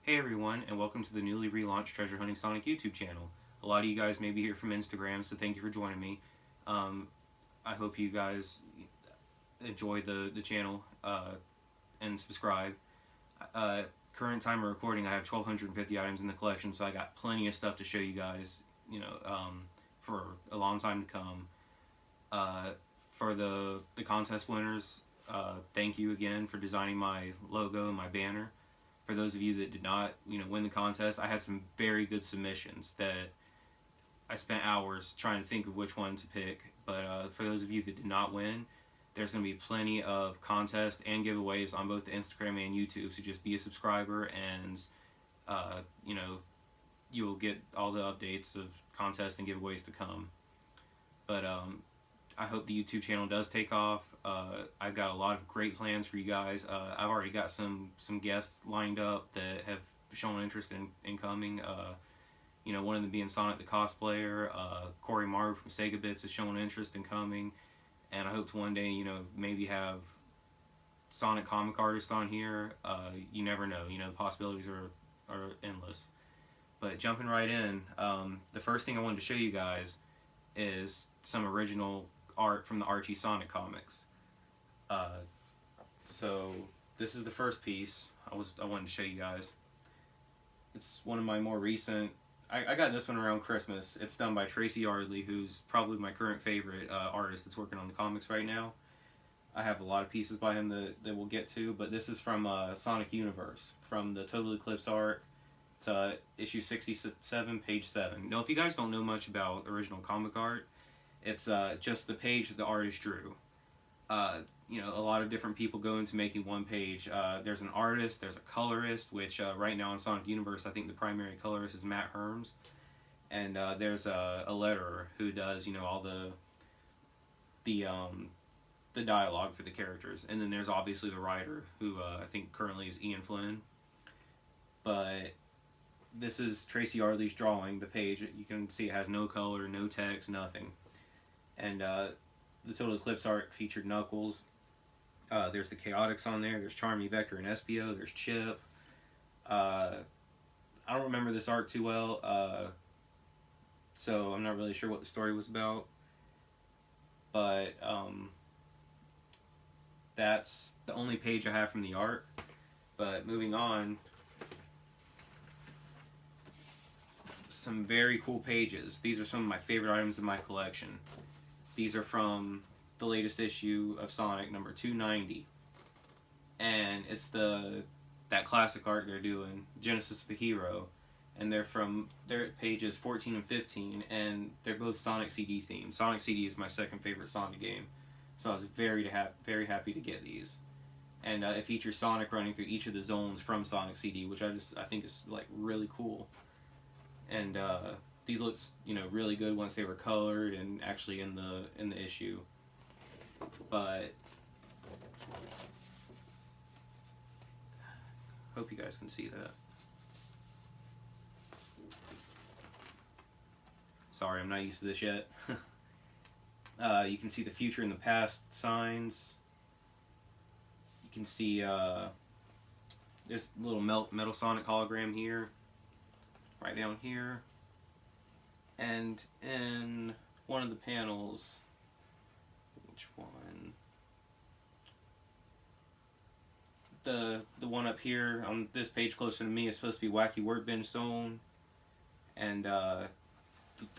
Hey everyone, and welcome to the newly relaunched Treasure Hunting Sonic YouTube channel. A lot of you guys may be here from Instagram, so thank you for joining me. Um, I hope you guys enjoy the channel and subscribe. Uh, Current time of recording, I have 1,250 items in the collection, so I got plenty of stuff to show you guys, for a long time to come. Uh, for the contest winners, thank you again for designing my logo and my banner. For those of you that did not, win the contest, I had some very good submissions that I spent hours trying to think of which one to pick. But for those of you that did not win, there's going to be plenty of contests and giveaways on both the Instagram and YouTube. So just be a subscriber, and uh, you know you will get all the updates of contests and giveaways to come. But I hope the YouTube channel does take off. I've got a lot of great plans for you guys. I've already got some guests lined up that have shown interest in coming. One of them being Sonic the cosplayer. Corey Marv from Sega Bits has shown interest in coming, and I hope to one day, maybe have Sonic comic artists on here. You never know. The possibilities are endless. But jumping right in, the first thing I wanted to show you guys is some original art from the Archie Sonic comics. So this is the first piece I wanted to show you guys. It's one of my more recent. I got this one around Christmas. It's done by Tracy Yardley, who's probably my current favorite artist that's working on the comics right now. I have a lot of pieces by him that we'll get to, but this is from Sonic Universe, from the Total Eclipse arc. It's issue 67, page 7. Now, if you guys don't know much about original comic art, it's just the page that the artist drew. A lot of different people go into making one page. There's an artist, there's a colorist, which right now in Sonic Universe, I think the primary colorist is Matt Herms. And there's a letterer who does, all the dialogue for the characters. And then there's obviously the writer, who I think currently is Ian Flynn. But this is Tracy Yardley's drawing, the page. You can see it has no color, no text, nothing. And the Total Eclipse art featured Knuckles. There's the Chaotix on there. There's Charmy, Vector, and Espio. There's Chip. I don't remember this art too well, so I'm not really sure what the story was about. But that's the only page I have from the art. But moving on, some very cool pages. These are some of my favorite items in my collection. These are from the latest issue of Sonic, number 290. And it's that classic art they're doing, Genesis of a Hero. And they're pages 14 and 15, and they're both Sonic CD themed. Sonic CD is my second favorite Sonic game, so I was very happy to get these. And it features Sonic running through each of the zones from Sonic CD, which I think is like really cool. And these looks really good once they were colored and actually in the issue. But hope you guys can see that. Sorry, I'm not used to this yet. You can see the future and the past signs. You can see there's a little Metal Sonic hologram here, right down here. And in one of the panels, which one? The one up here on this page closer to me is supposed to be Wacky Workbench Zone. And the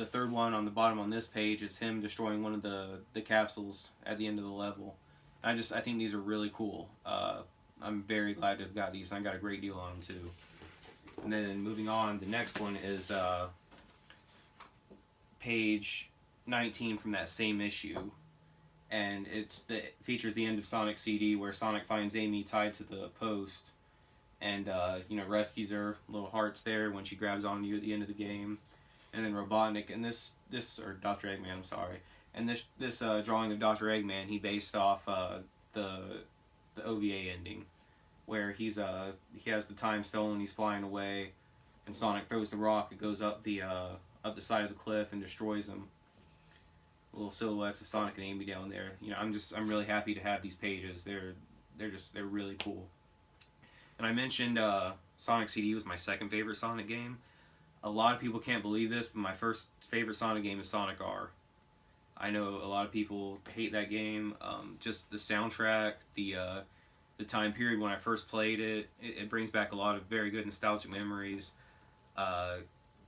third one on the bottom on this page is him destroying one of the capsules at the end of the level. I think these are really cool. I'm very glad to have got these. I got a great deal on them too. And then moving on, the next one is page 19 from that same issue, and it features the end of Sonic CD where Sonic finds Amy tied to the post, and rescues her. Little hearts there when she grabs onto you at the end of the game. And then Robotnik, and this or Dr. Eggman, I'm sorry, and this drawing of Dr. Eggman he based off the OVA ending, where he has the time stone, he's flying away, and Sonic throws the rock, it goes up the side of the cliff and destroys him. Little silhouettes of Sonic and Amy down there. I'm really happy to have these pages. They're really cool. And I mentioned Sonic CD was my second favorite Sonic game. A lot of people can't believe this, but my first favorite Sonic game is Sonic R. I know a lot of people hate that game. Just the soundtrack, the time period when I first played it brings back a lot of very good nostalgic memories.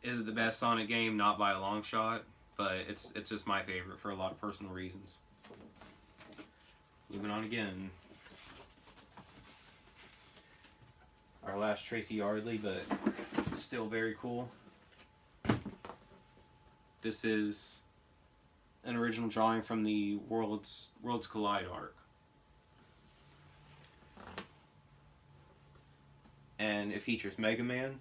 Is it the best Sonic game? Not by a long shot, but it's just my favorite for a lot of personal reasons. Moving on again. Our last Tracy Yardley, but still very cool. This is an original drawing from the Worlds Collide arc. And it features Mega Man.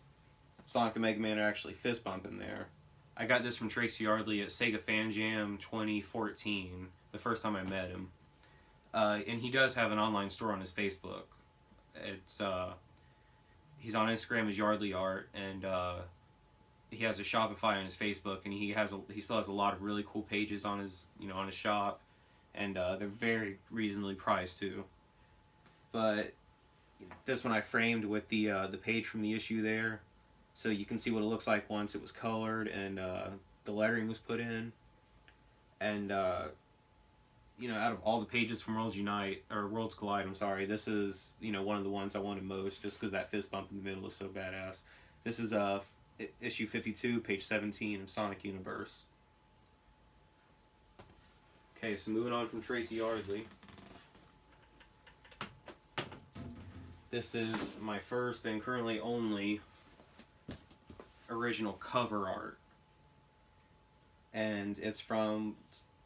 Sonic and Mega Man are actually fist bumping there. I got this from Tracy Yardley at Sega Fan Jam 2014, the first time I met him. And he does have an online store on his Facebook. It's he's on Instagram as Yardley Art, and he has a Shopify on his Facebook, and he still has a lot of really cool pages on his on his shop, and they're very reasonably priced too. But this one I framed with the page from the issue there, so you can see what it looks like once it was colored and the lettering was put in. And out of all the pages from Worlds Collide, I'm sorry, this is one of the ones I wanted most, just because that fist bump in the middle is so badass. This is issue 52, page 17 of Sonic Universe. Okay, so moving on from Tracy Yardley. This is my first and currently only original cover art. And it's from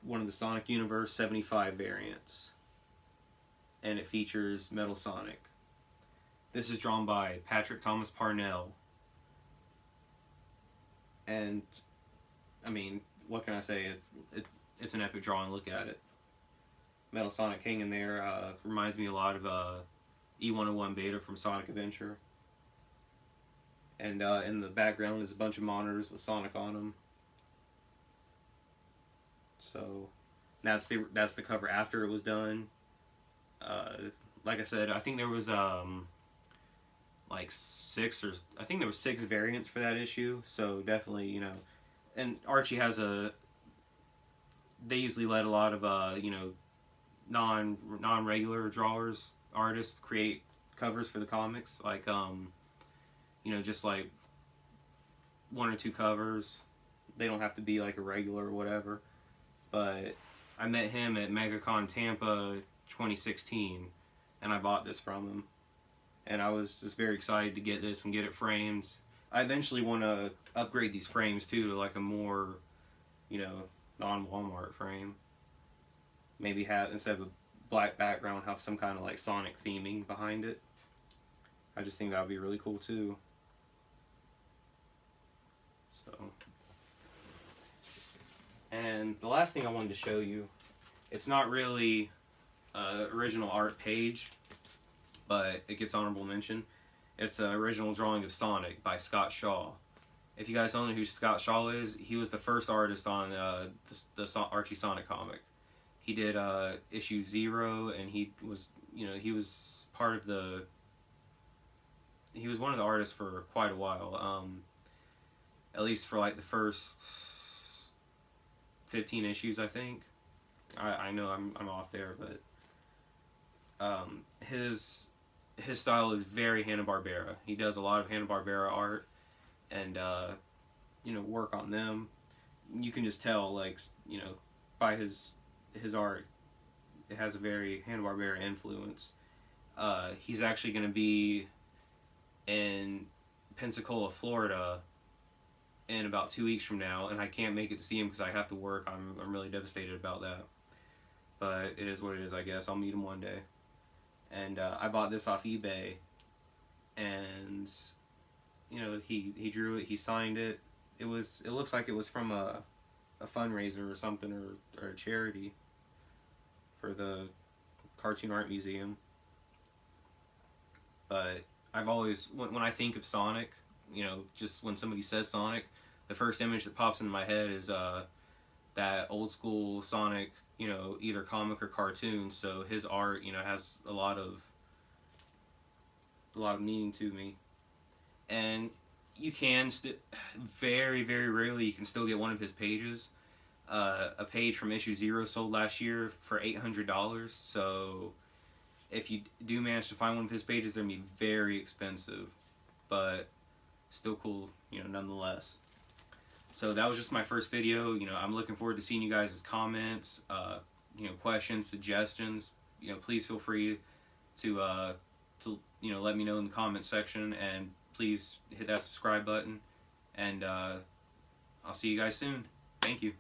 one of the Sonic Universe 75 variants. And it features Metal Sonic. This is drawn by Thomas Parnell. And, I mean, what can I say? It's an epic drawing. Look at it. Metal Sonic hanging there reminds me a lot of E101 Beta from Sonic Adventure. And in the background is a bunch of monitors with Sonic on them. So that's the cover after it was done. Like I said, I think there was like six variants for that issue. So definitely, and Archie has they usually let a lot of non-regular artists create covers for the comics, like just like one or two covers. They don't have to be like a regular or whatever. But I met him at MegaCon Tampa 2016, and I bought this from him. And I was just very excited to get this and get it framed. I eventually want to upgrade these frames too to like a more, non-Walmart frame. Maybe instead of a black background, have some kind of like Sonic theming behind it. I just think that would be really cool too. So, and the last thing I wanted to show you, it's not really original art page, but it gets honorable mention. It's an original drawing of Sonic by Scott Shaw. If you guys don't know who Scott Shaw is, he was the first artist on the Archie Sonic comic. He did issue 0, and he was part of he was one of the artists for quite a while. At least for like the first 15 issues, I think. I know I'm off there, but his style is very Hanna-Barbera. He does a lot of Hanna-Barbera art, and work on them. You can just tell, like, by his art, it has a very Hanna-Barbera influence. He's actually going to be in Pensacola, Florida, in about 2 weeks from now, and I can't make it to see him because I have to work. I'm really devastated about that, but it is what it is, I guess. I'll meet him one day. And I bought this off eBay, and he drew it, he signed it. It looks like it was from a fundraiser or something, or a charity for the Cartoon Art Museum. But I've always, when I think of Sonic, just when somebody says Sonic, the first image that pops into my head is that old school Sonic, either comic or cartoon. So his art, has a lot of meaning to me. and you can very, very rarely you can still get one of his pages. A page from issue 0 sold last year for $800, so if you do manage to find one of his pages, they're going to be very expensive, but still cool, nonetheless. So that was just my first video. I'm looking forward to seeing you guys' comments, questions, suggestions. Please feel free to let me know in the comment section, and please hit that subscribe button, and I'll see you guys soon. Thank you.